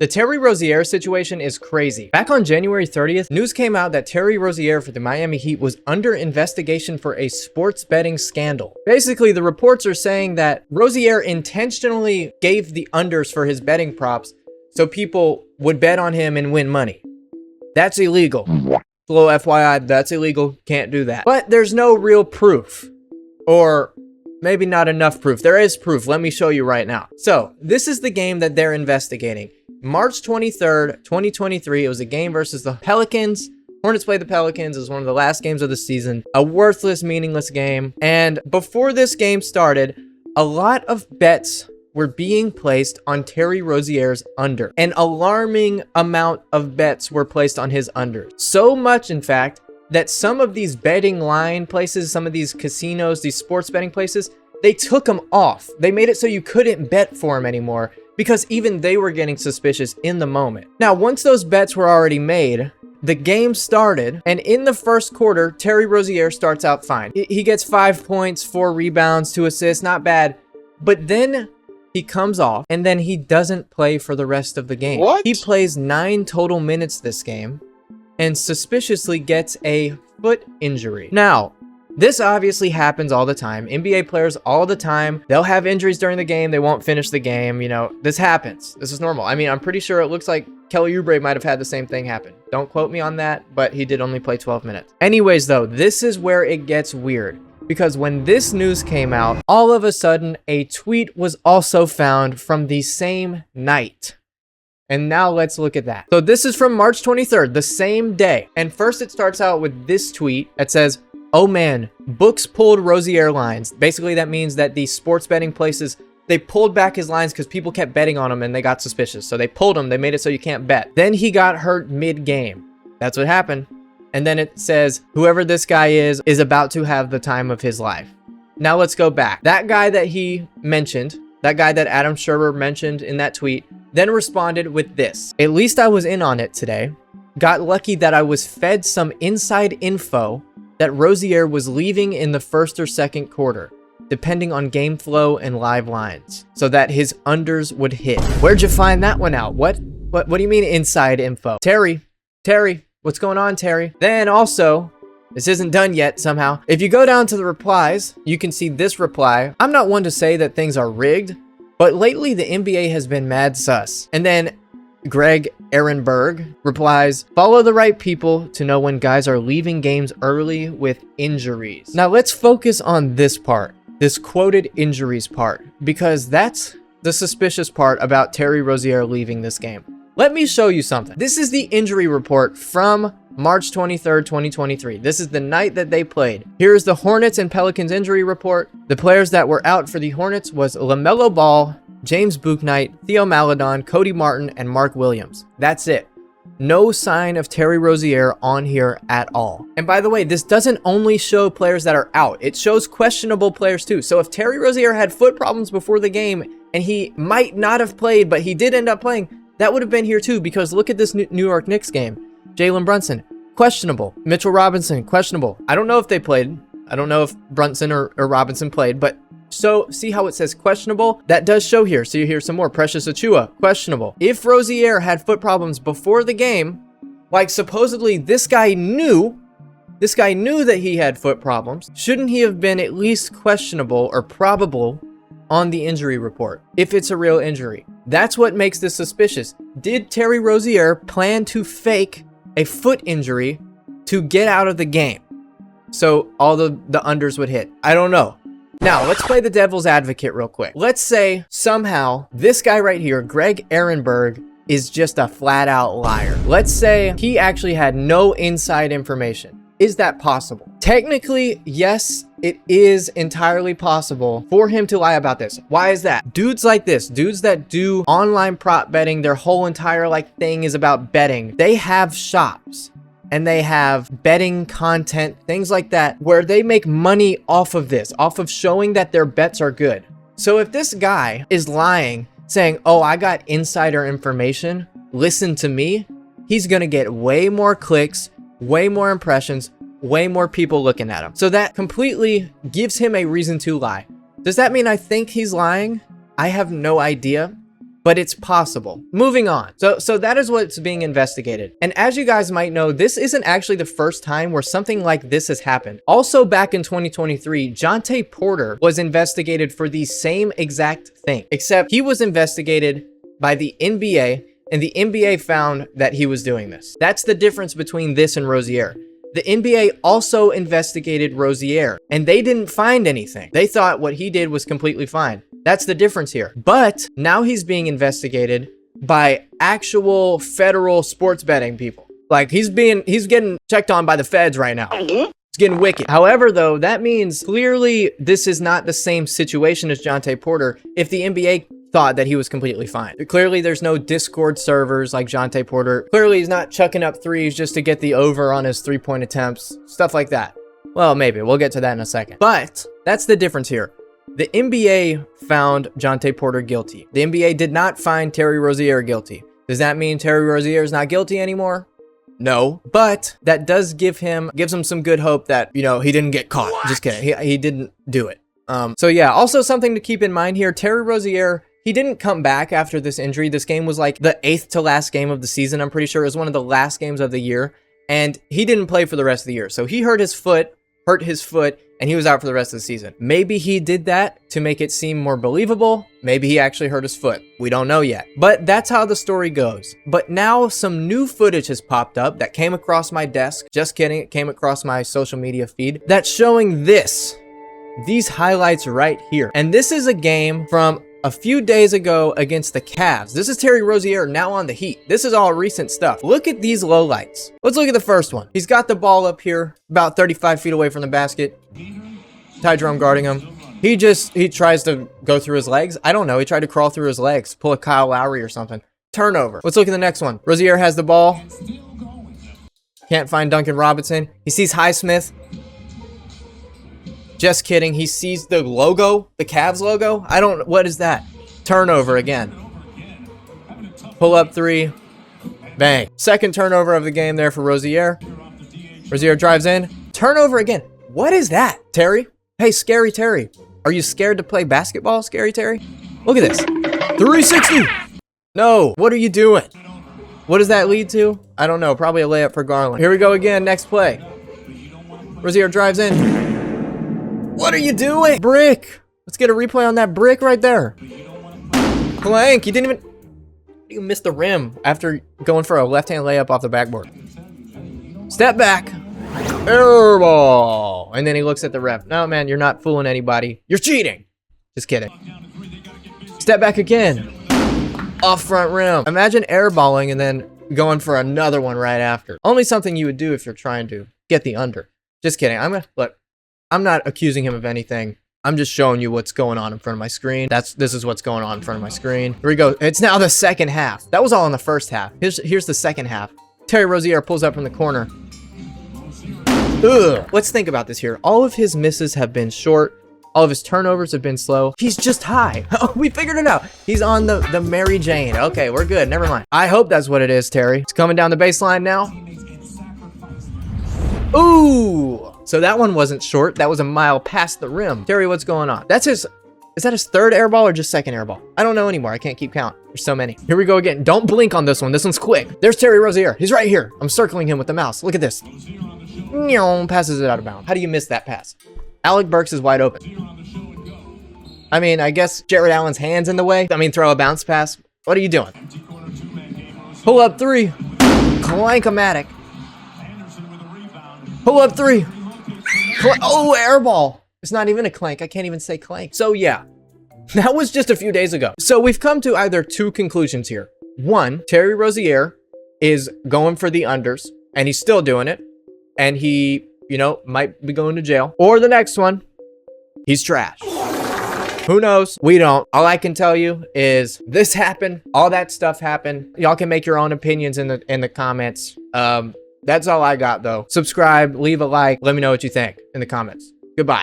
The Terry Rozier situation is crazy. Back on January 30th, news came out that Terry Rozier for the Miami Heat was under investigation for a sports betting scandal. Basically, the reports are saying that Rozier intentionally gave the unders for his betting props so people would bet on him and win money. That's illegal. Little FYI, that's illegal. Can't do that. But there's no real proof. Or maybe not enough proof. There is proof. Let me show you right now. So, this is the game that they're investigating. March 23rd, 2023, it was a game versus the Pelicans. Hornets played the Pelicans. It was one of the last games of the season. A worthless, meaningless game. And before this game started, a lot of bets were being placed on Terry Rozier's under. An alarming amount of bets were placed on his under. So much, in fact, that some of these betting line places, some of these casinos, these sports betting places, they took them off. They made it so you couldn't bet for them anymore, because even they were getting suspicious in the moment. Now, once those bets were already made, the game started, and in the first quarter, Terry Rozier starts out fine. He gets 5 points, 4 rebounds, 2 assists, not bad. But then he comes off, and then he doesn't play for the rest of the game. What? He plays 9 total minutes this game, and suspiciously gets a foot injury. Now, this obviously happens all the time. NBA players all the time, they'll have injuries during the game. They won't finish the game. You know, this happens. This is normal. I mean, I'm pretty sure it looks like Kelly Oubre might have had the same thing happen. Don't quote me on that, but he did only play 12 minutes. Anyways, though, this is where it gets weird. Because when this news came out, all of a sudden, a tweet was also found from the same night. And now let's look at that. So this is from March 23rd, the same day. And first it starts out with this tweet that says, "Oh man, books pulled Rozier lines." Basically, that means that the sports betting places, they pulled back his lines because people kept betting on him and they got suspicious. So they pulled him, they made it so you can't bet. Then he got hurt mid-game. That's what happened. And then it says, whoever this guy is about to have the time of his life. Now let's go back. That guy that he mentioned, that guy that Adam Scherber mentioned in that tweet, then responded with this. "At least I was in on it today. Got lucky that I was fed some inside info that Rozier was leaving in the first or second quarter, depending on game flow and live lines, so that his unders would hit." Where'd you find that one out? What do you mean inside info? Terry, what's going on, Terry? Then also, this isn't done yet somehow. If you go down to the replies, you can see this reply. I'm not one to say that things are rigged, but lately the NBA has been mad sus. And then Greg Ehrenberg replies, "Follow the right people to know when guys are leaving games early with injuries." Now let's focus on this part, this quoted injuries part, because that's the suspicious part about Terry Rozier leaving this game. Let me show you something. This is the injury report from March 23rd, 2023. This is the night that they played. Here's the Hornets and Pelicans injury report. The players that were out for the Hornets was LaMelo Ball, James Bouknight, Theo Maledon, Cody Martin, and Mark Williams. That's it. No sign of Terry Rozier on here at all. And by the way, this doesn't only show players that are out. It shows questionable players too. So if Terry Rozier had foot problems before the game and he might not have played, but he did end up playing, that would have been here too, because look at this New York Knicks game. Jalen Brunson, questionable. Mitchell Robinson, questionable. I don't know if they played. I don't know if Brunson or Robinson played, but so see how it says questionable? That does show here. So you hear some more. Precious Achiuwa, questionable. If Rozier had foot problems before the game, like supposedly this guy knew that he had foot problems, shouldn't he have been at least questionable or probable on the injury report if it's a real injury? That's what makes this suspicious. Did Terry Rozier plan to fake a foot injury to get out of the game so all the unders would hit? I don't know. Now, let's play the devil's advocate real quick. Let's say somehow this guy right here, Greg Ehrenberg, is just a flat out liar. Let's say he actually had no inside information. Is that possible? Technically, yes, it is entirely possible for him to lie about this. Why is that? Dudes like this, dudes that do online prop betting, their whole entire thing is about betting. They have shops and they have betting content, things like that, where they make money off of this, off of showing that their bets are good. So if this guy is lying, saying, "Oh, I got insider information, listen to me," he's gonna get way more clicks, way more impressions, way more people looking at him. So that completely gives him a reason to lie. Does that mean I think he's lying? I have no idea. but it's possible. Moving on. So that is what's being investigated. And as you guys might know, this isn't actually the first time where something like this has happened. Also back in 2023, Jontay Porter was investigated for the same exact thing, except he was investigated by the NBA, and the NBA found that he was doing this. That's the difference between this and Rozier. The NBA also investigated Rozier, and they didn't find anything. They thought what he did was completely fine. That's the difference here. But now he's being investigated by actual federal sports betting people. Like he's getting checked on by the feds right now. It's getting wicked. However, though, that means clearly this is not the same situation as Jontay Porter if the NBA thought that he was completely fine. Clearly, there's no Discord servers like Jontay Porter. Clearly, he's not chucking up threes just to get the over on his three-point attempts, stuff like that. Well, maybe. We'll get to that in a second. But that's the difference here. The NBA found Jontay Porter guilty. The NBA did not find Terry Rozier guilty. Does that mean Terry Rozier is not guilty anymore? No, but that does gives him some good hope that, you know, he didn't get caught. What? Just kidding. He didn't do it. So yeah, also something to keep in mind here, Terry Rozier, he didn't come back after this injury. This game was like the 8th to last game of the season. I'm pretty sure it was one of the last games of the year, and he didn't play for the rest of the year. So he hurt his foot, and he was out for the rest of the season. Maybe he did that to make it seem more believable. Maybe he actually hurt his foot. We don't know yet. But that's how the story goes. But now some new footage has popped up that came across my desk. Just kidding. It came across my social media feed that's showing these highlights right here. And this is a game from a few days ago against the Cavs. This is Terry Rozier now on the Heat. This is all recent stuff. Look at these lowlights. Let's look at the first one. He's got the ball up here, about 35 feet away from the basket. Ty Jerome guarding him. He tries to go through his legs. I don't know. He tried to crawl through his legs, pull a Kyle Lowry or something. Turnover. Let's look at the next one. Rozier has the ball. Can't find Duncan Robinson. He sees Highsmith. Just kidding. He sees the logo, the Cavs logo. What is that? Turnover again. Pull up three. Bang. Second turnover of the game there for Rozier. Rozier drives in. Turnover again. What is that, Terry? Hey, Scary Terry. Are you scared to play basketball, Scary Terry? Look at this. 360. No. What are you doing? What does that lead to? I don't know. Probably a layup for Garland. Here we go again. Next play. Rozier drives in. What are you doing? Brick. Let's get a replay on that brick right there. Clank. You missed the rim after going for a left-hand layup off the backboard. Step back. Air ball. And then he looks at the ref. No, man, you're not fooling anybody. You're cheating. Just kidding. Step back again. Off front rim. Imagine airballing and then going for another one right after. Only something you would do if you're trying to get the under. Just kidding. I'm not accusing him of anything. I'm just showing you what's going on in front of my screen. This is what's going on in front of my screen. Here we go. It's now the second half. That was all in the first half. Here's the second half. Terry Rozier pulls up from the corner. Ugh. Let's think about this here. All of his misses have been short. All of his turnovers have been slow. He's just high. Oh, we figured it out. He's on the Mary Jane. Okay, we're good. Never mind. I hope that's what it is, Terry. It's coming down the baseline now. Ooh. So that one wasn't short. That was a mile past the rim. Terry, what's going on? Is that his third air ball or just second air ball? I don't know anymore. I can't keep count. There's so many. Here we go again. Don't blink on this one. This one's quick. There's Terry Rozier. He's right here. I'm circling him with the mouse. Look at this. Passes it out of bounds. How do you miss that pass? Alec Burks is wide open. I mean, I guess Jared Allen's hand's in the way. Throw a bounce pass. What are you doing? Pull up three. Clank-o-matic. Pull up three. Oh, air ball. It's not even a clank. I can't even say clank. So yeah, that was just a few days ago. So we've come to either two conclusions here. One, Terry Rozier is going for the unders, and he's still doing it. And he, might be going to jail. Or the next one, he's trash. Who knows? We don't. All I can tell you is this happened. All that stuff happened. Y'all can make your own opinions in the comments. That's all I got, though. Subscribe, leave a like. Let me know what you think in the comments. Goodbye.